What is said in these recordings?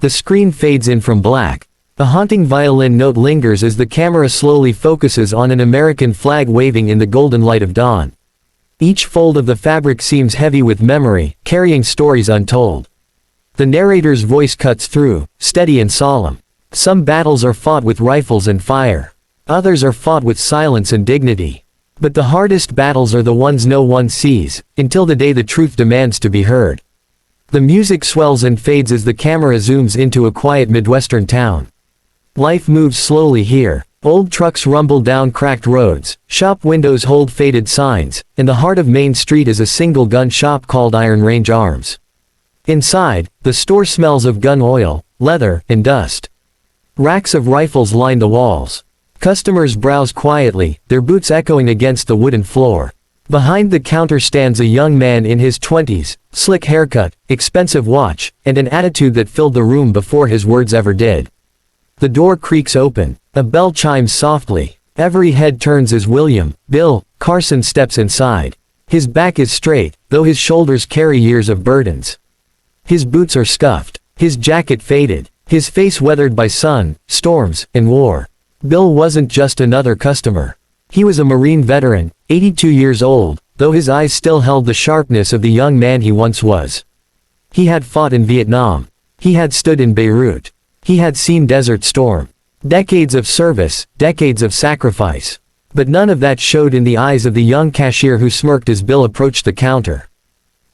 The screen fades in from black. A haunting violin note lingers as the camera slowly focuses on an American flag waving in the golden light of dawn. Each fold of the fabric seems heavy with memory, carrying stories untold. The narrator's voice cuts through, steady and solemn. Some battles are fought with rifles and fire. Others are fought with silence and dignity. But the hardest battles are the ones no one sees, until the day the truth demands to be heard. The music swells and fades as the camera zooms into a quiet Midwestern town. Life moves slowly here. Old trucks rumble down cracked roads, shop windows hold faded signs, and the heart of Main Street is a single gun shop called Iron Range Arms. Inside, the store smells of gun oil, leather, and dust. Racks of rifles line the walls. Customers browse quietly, their boots echoing against the wooden floor. Behind the counter stands a young man in his 20s, slick haircut, expensive watch, and an attitude that filled the room before his words ever did. The door creaks open. A bell chimes softly. Every head turns as Bill Carson steps inside. His back is straight, though his shoulders carry years of burdens. His boots are scuffed, his jacket faded, his face weathered by sun, storms, and war. Bill wasn't just another customer. He was a Marine veteran, 82 years old, though his eyes still held the sharpness of the young man he once was. He had fought in Vietnam. He had stood in Beirut. He had seen Desert Storm. Decades of service, decades of sacrifice. But none of that showed in the eyes of the young cashier who smirked as Bill approached the counter.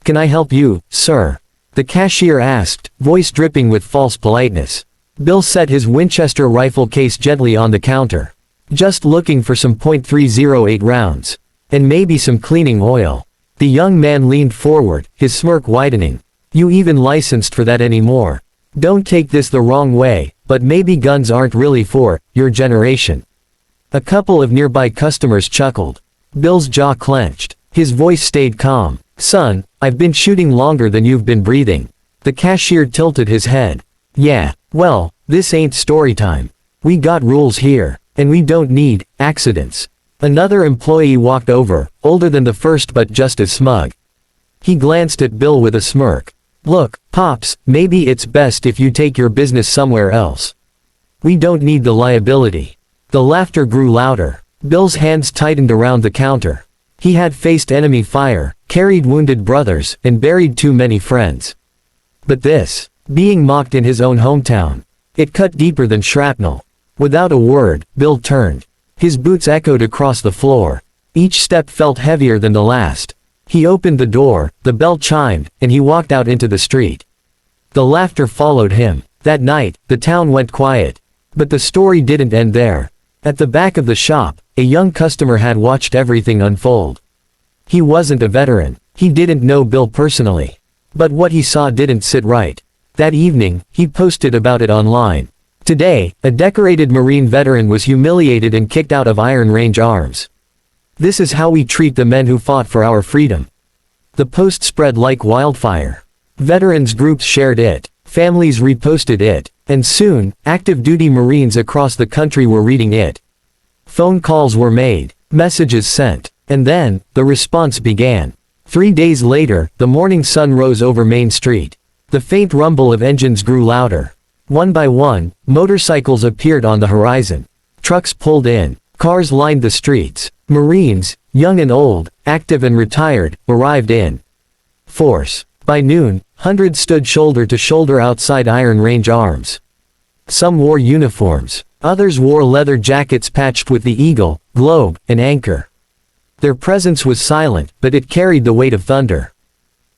"Can I help you, sir?" the cashier asked, voice dripping with false politeness. Bill set his Winchester rifle case gently on the counter. "Just looking for some .308 rounds. And maybe some cleaning oil." The young man leaned forward, his smirk widening. "You even licensed for that anymore? Don't take this the wrong way, but maybe guns aren't really for your generation." A couple of nearby customers chuckled. Bill's jaw clenched. His voice stayed calm. "Son, I've been shooting longer than you've been breathing." The cashier tilted his head. "Yeah, well, this ain't story time. We got rules here, and we don't need accidents." Another employee walked over, older than the first but just as smug. He glanced at Bill with a smirk. "Look, Pops, maybe it's best if you take your business somewhere else. We don't need the liability." The laughter grew louder. Bill's hands tightened around the counter. He had faced enemy fire, carried wounded brothers, and buried too many friends. But this, being mocked in his own hometown, it cut deeper than shrapnel. Without a word, Bill turned. His boots echoed across the floor. Each step felt heavier than the last. He opened the door, the bell chimed, and he walked out into the street. The laughter followed him. That night, the town went quiet. But the story didn't end there. At the back of the shop, a young customer had watched everything unfold. He wasn't a veteran. He didn't know Bill personally. But what he saw didn't sit right. That evening, he posted about it online. Today, a decorated Marine veteran was humiliated and kicked out of Iron Range Arms. This is how we treat the men who fought for our freedom. The post spread like wildfire. Veterans groups shared it. Families reposted it. And soon, active duty Marines across the country were reading it. Phone calls were made. Messages sent. And then, the response began. 3 days later, the morning sun rose over Main Street. The faint rumble of engines grew louder. One by one, motorcycles appeared on the horizon. Trucks pulled in. Cars lined the streets. Marines, young and old, active and retired, arrived in force. By noon, hundreds stood shoulder to shoulder outside Iron Range Arms. Some wore uniforms. Others wore leather jackets patched with the eagle, globe, and anchor. Their presence was silent, but it carried the weight of thunder.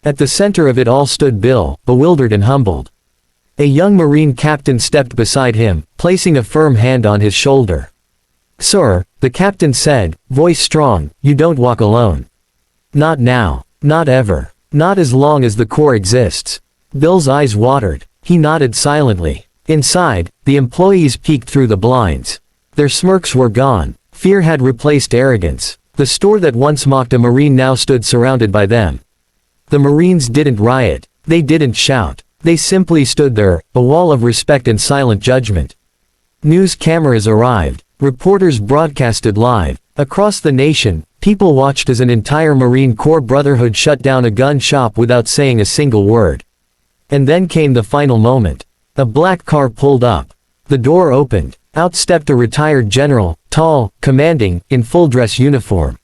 At the center of it all stood Bill, bewildered and humbled. A young Marine captain stepped beside him, placing a firm hand on his shoulder. "Sir," the captain said, voice strong, "you don't walk alone. Not now. Not ever. Not as long as the Corps exists." Bill's eyes watered. He nodded silently. Inside, the employees peeked through the blinds. Their smirks were gone. Fear had replaced arrogance. The store that once mocked a Marine now stood surrounded by them. The Marines didn't riot. They didn't shout. They simply stood there, a wall of respect and silent judgment. News cameras arrived. Reporters broadcasted live. Across the nation, people watched as an entire Marine Corps brotherhood shut down a gun shop without saying a single word. And then came the final moment. A black car pulled up. The door opened. Out stepped a retired general, tall, commanding, in full dress uniform.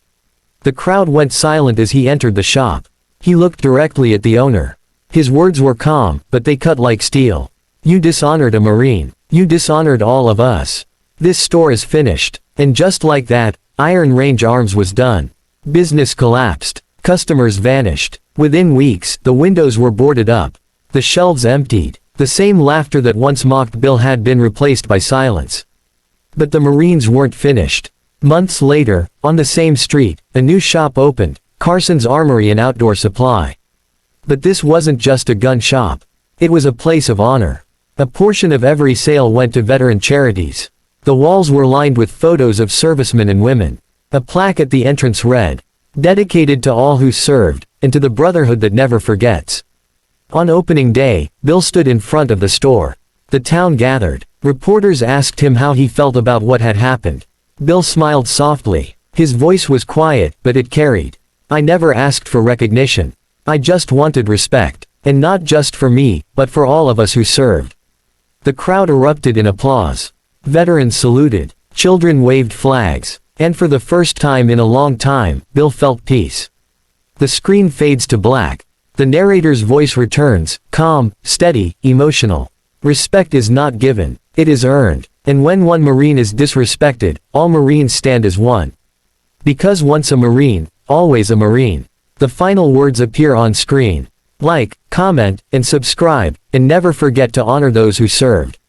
The crowd went silent as he entered the shop. He looked directly at the owner. His words were calm, but they cut like steel. "You dishonored a Marine. You dishonored all of us. This store is finished." And just like that, Iron Range Arms was done. Business collapsed. Customers vanished. Within weeks, the windows were boarded up. The shelves emptied. The same laughter that once mocked Bill had been replaced by silence. But the Marines weren't finished. Months later, on the same street, a new shop opened, Carson's Armory and Outdoor Supply. But this wasn't just a gun shop. It was a place of honor. A portion of every sale went to veteran charities. The walls were lined with photos of servicemen and women. A plaque at the entrance read, "Dedicated to all who served, and to the brotherhood that never forgets." On opening day, Bill stood in front of the store. The town gathered. Reporters asked him how he felt about what had happened. Bill smiled softly. His voice was quiet, but it carried. "I never asked for recognition. I just wanted respect. And not just for me, but for all of us who served." The crowd erupted in applause. Veterans saluted. Children waved flags. And for the first time in a long time, Bill felt peace. The screen fades to black. The narrator's voice returns, calm, steady, emotional. Respect is not given, it is earned. And when one Marine is disrespected, all Marines stand as one. Because once a Marine, always a Marine. The final words appear on screen. Like, comment, and subscribe, and never forget to honor those who served.